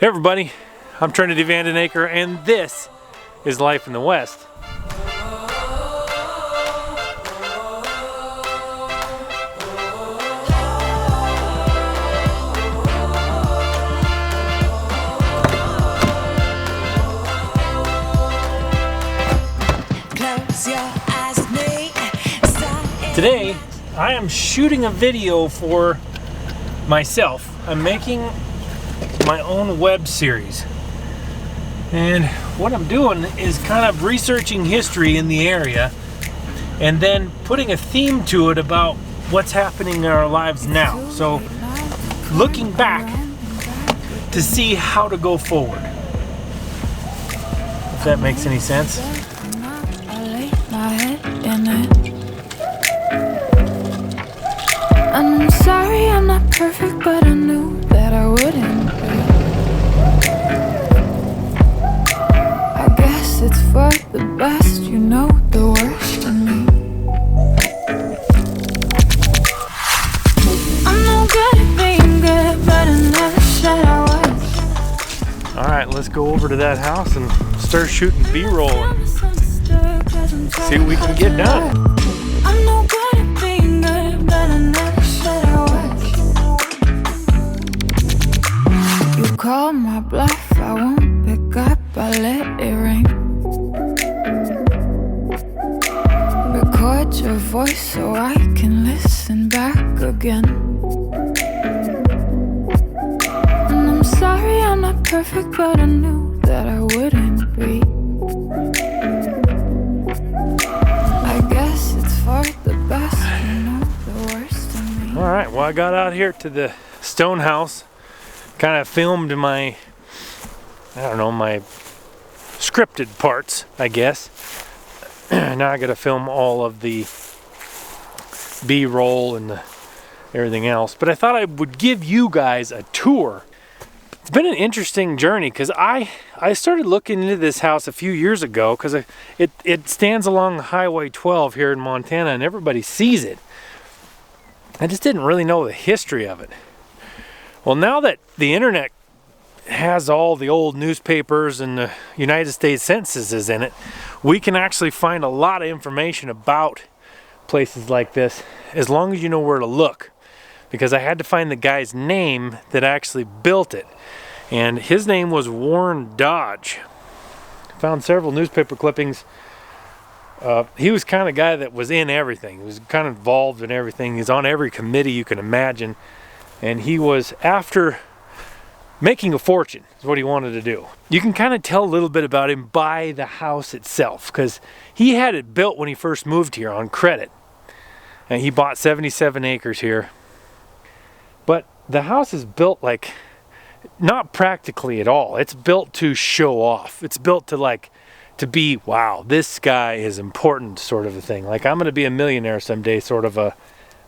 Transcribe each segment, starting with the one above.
Hey everybody, I'm Trinity Vandenacre, and this is Life in the West. Today, I am shooting a video for myself. I'm making my own web series. And what I'm doing is kind of researching history in the area and then putting a theme to it about what's happening in our lives now. So, looking back to see how to go forward. If that makes any sense. I'm sorry I'm not perfect, but I knew that I wouldn't be. I guess it's for the best, you know the worst in me. I'm no good at being good, but I never said I was. Alright, let's go over to that house and start shooting B-roll and see what we can get done. I'm no good at being good, but I never said I was. You call my bluff, I won't pick up, I let it ring. Record your voice so I can listen back again. And I'm sorry I'm not perfect, but I knew that I wouldn't be. I guess it's for the best, you know the worst in me. Alright, well I got out here to the stone house, kind of filmed my, my scripted parts, I guess. Now I gotta film all of the B-roll and everything else. But I thought I would give you guys a tour. It's been an interesting journey because I started looking into this house a few years ago because it stands along Highway 12 here in Montana and everybody sees it. I just didn't really know the history of it. Well, now that the internet has all the old newspapers and the United States Census is in it, we can actually find a lot of information about places like this as long as you know where to look. Because I had to find the guy's name that actually built it. And his name was Warren Dodge. Found several newspaper clippings. He was kind of guy that was in everything. He was kind of involved in everything. He's on every committee you can imagine. And he was after making a fortune is what he wanted to do. You can kind of tell a little bit about him by the house itself. Because he had it built when he first moved here on credit. And he bought 77 acres here. But the house is built like, not practically at all. It's built to show off. It's built to be, wow, this guy is important sort of a thing. Like, I'm going to be a millionaire someday sort of a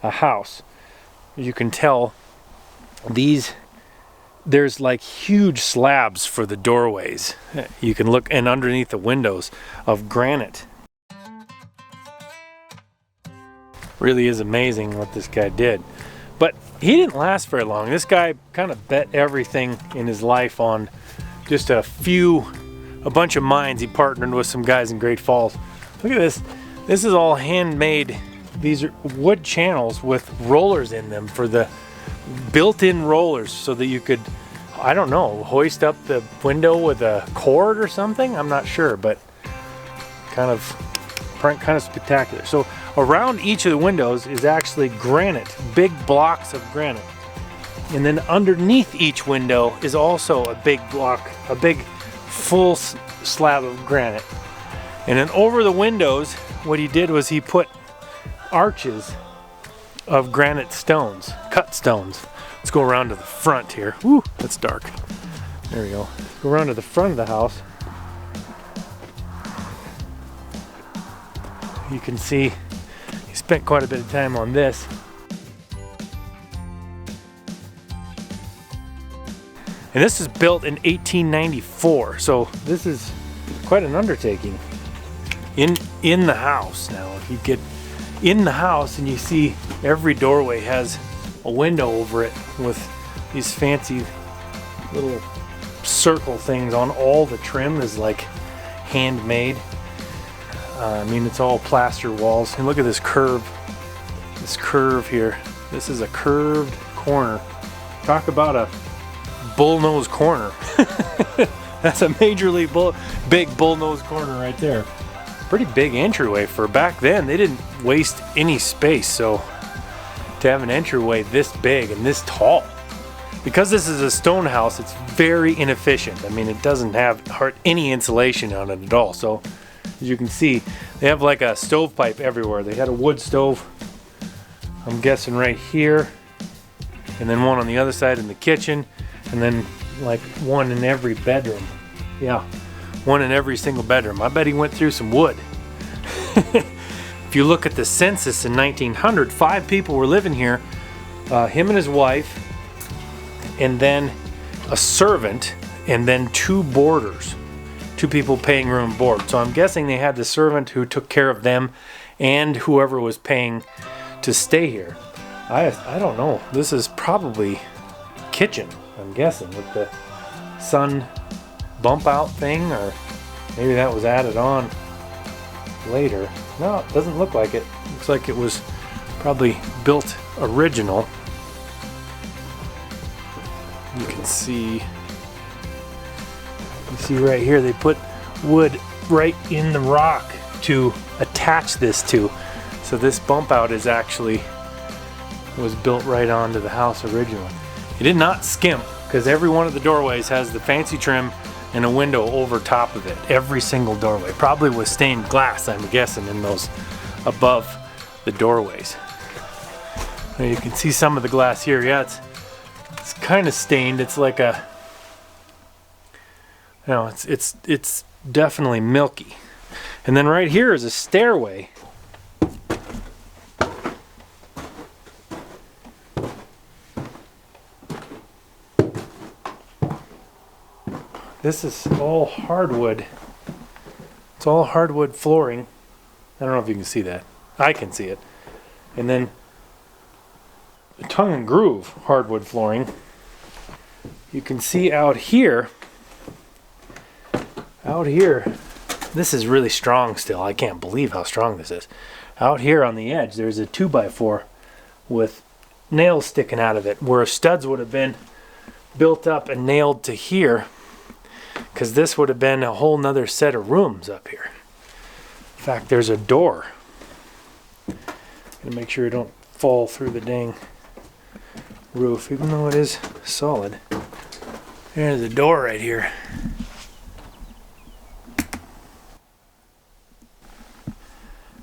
house. You can tell there's like huge slabs for the doorways. You can look, and underneath the windows of granite. Really is amazing what this guy did. But he didn't last very long. This guy kind of bet everything in his life on just a bunch of mines. He partnered with some guys in Great Falls. Look at this. This is all handmade. These are wood channels with rollers in them for the built-in rollers so that you could, I don't know, hoist up the window with a cord or something. I'm not sure, but kind of spectacular. So around each of the windows is actually granite, big blocks of granite. And then underneath each window is also a big block, a big full slab of granite. And then over the windows, what he did was he put arches of granite stones, cut stones. Let's go around to the front here. Woo, that's dark. There we go. Go around to the front of the house. You can see he spent quite a bit of time on this. And this is built in 1894, so this is quite an undertaking. In the house now, if you get in the house and you see every doorway has a window over it with these fancy little circle things on all the trim is like handmade. I mean, it's all plaster walls. And look at this curve here. This is a curved corner. Talk about a bullnose corner. That's a majorly big bullnose corner right there. Pretty big entryway for back then. They didn't waste any space, so to have an entryway this big and this tall. Because this is a stone house, it's very inefficient. I mean, it doesn't have any insulation on it at all. So as you can see, they have like a stovepipe everywhere. They had a wood stove, I'm guessing right here, and then one on the other side in the kitchen, and then like one in every bedroom. Yeah, one in every single bedroom. I bet he went through some wood. If you look at the census in 1900, 5 people were living here. Him and his wife, and then a servant, and then 2 boarders. 2 people paying room and board. So I'm guessing they had the servant who took care of them and whoever was paying to stay here. I don't know. This is probably kitchen, I'm guessing, with the sun bump out thing, or maybe that was added on later. No, it doesn't look like it. Looks like it was probably built original. You can see right here they put wood right in the rock to attach this to. So this bump out is actually was built right onto the house originally. It did not skimp, because every one of the doorways has the fancy trim and a window over top of it. Every single doorway. Probably was stained glass, I'm guessing, in those above the doorways. Now you can see some of the glass here. Yeah, it's kind of stained. It's like a, you know, it's definitely milky. And then right here is a stairway. This is all hardwood. It's all hardwood flooring. I don't know if you can see that. I can see it. And then tongue and groove hardwood flooring. You can see out here, this is really strong still. I can't believe how strong this is. Out here on the edge, there's a 2x4 with nails sticking out of it, where studs would have been built up and nailed to here, because this would have been a whole nother set of rooms up here. In fact, there's a door. Gonna make sure it don't fall through the dang roof, even though it is solid. There's a door right here.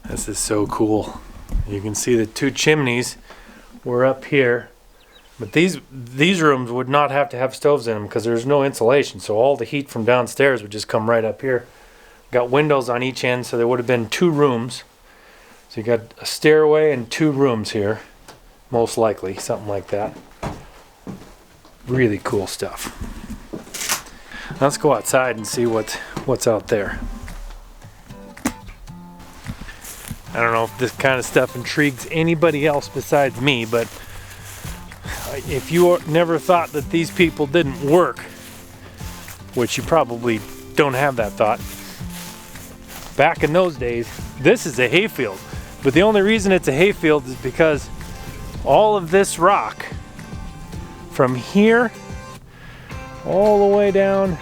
This is so cool. You can see the 2 chimneys were up here, but these rooms would not have to have stoves in them because there's no insulation, so all the heat from downstairs would just come right up here. Got windows on each end, so there would have been 2 rooms. So you got a stairway and 2 rooms here, most likely, something like that. Really cool stuff. Let's go outside and see what's out there. I don't know if this kind of stuff intrigues anybody else besides me, but if you never thought that these people didn't work, which you probably don't have that thought, back in those days, this is a hayfield. But the only reason it's a hayfield is because all of this rock from here all the way down,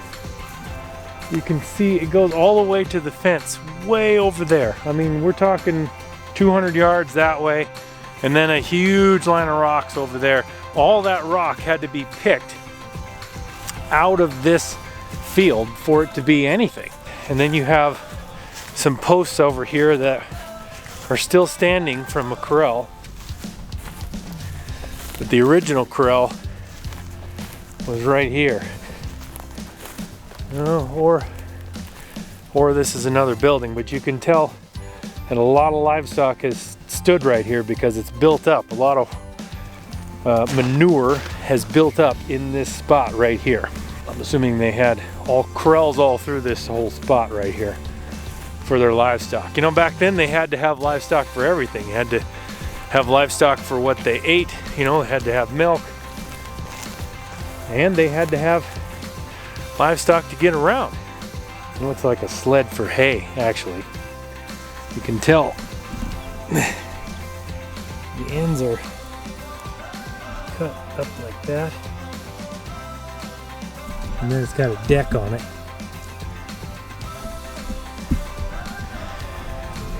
you can see it goes all the way to the fence way over there. I mean, we're talking 200 yards that way, and then a huge line of rocks over there. All that rock had to be picked out of this field for it to be anything. And then you have some posts over here that are still standing from a corral, but the original corral was right here. Or this is another building, but you can tell that a lot of livestock has stood right here because it's built up. A lot of manure has built up in this spot right here. I'm assuming they had corrals all through this whole spot right here for their livestock. You know, back then they had to have livestock for everything. You had to have livestock for what they ate. You know, they had to have milk, and they had to have livestock to get around. It looks like a sled for hay, actually. You can tell the ends are cut up like that. And then it's got a deck on it.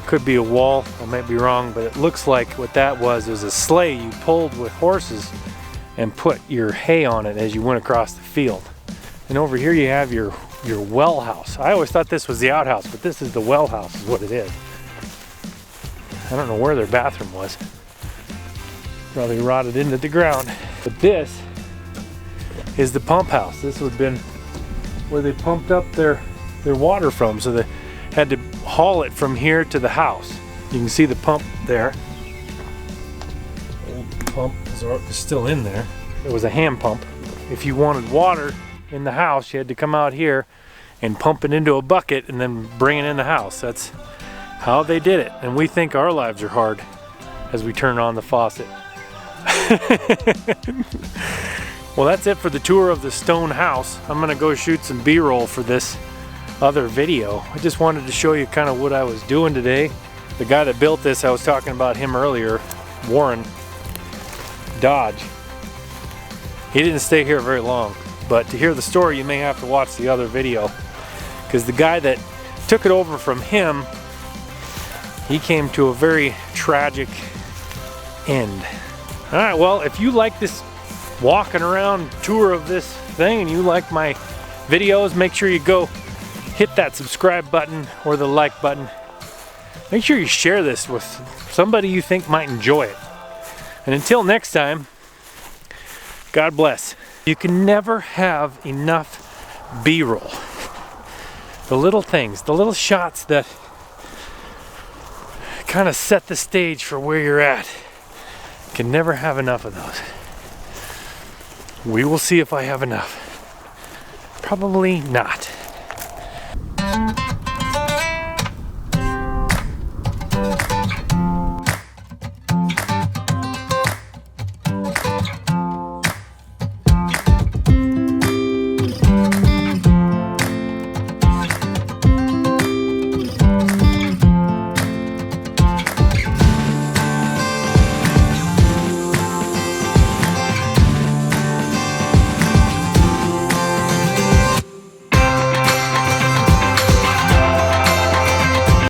Could be a wall, I might be wrong, but it looks like what that was a sleigh you pulled with horses and put your hay on it as you went across the field. And over here you have your well house. I always thought this was the outhouse, but this is the well house is what it is. I don't know where their bathroom was. Probably rotted into the ground. But this is the pump house. This would have been where they pumped up their water from, so they had to haul it from here to the house. You can see the pump there. Old pump is still in there. It was a hand pump. If you wanted water in the house, you had to come out here and pump it into a bucket and then bring it in the house. That's how they did it. And we think our lives are hard as we turn on the faucet. Well, that's it for the tour of the stone house. I'm gonna go shoot some B-roll for this other video. I just wanted to show you kind of what I was doing today. The guy that built this, I was talking about him earlier, Warren Dodge. He didn't stay here very long, but to hear the story you may have to watch the other video, because the guy that took it over from him, he came to a very tragic end. All right, well, if you like this walking around tour of this thing and you like my videos, make sure you go hit that subscribe button or the like button. Make sure you share this with somebody you think might enjoy it. And until next time, God bless. You can never have enough B-roll. The little things, the little shots that kind of set the stage for where you're at. Can never have enough of those. We will see if I have enough. Probably not.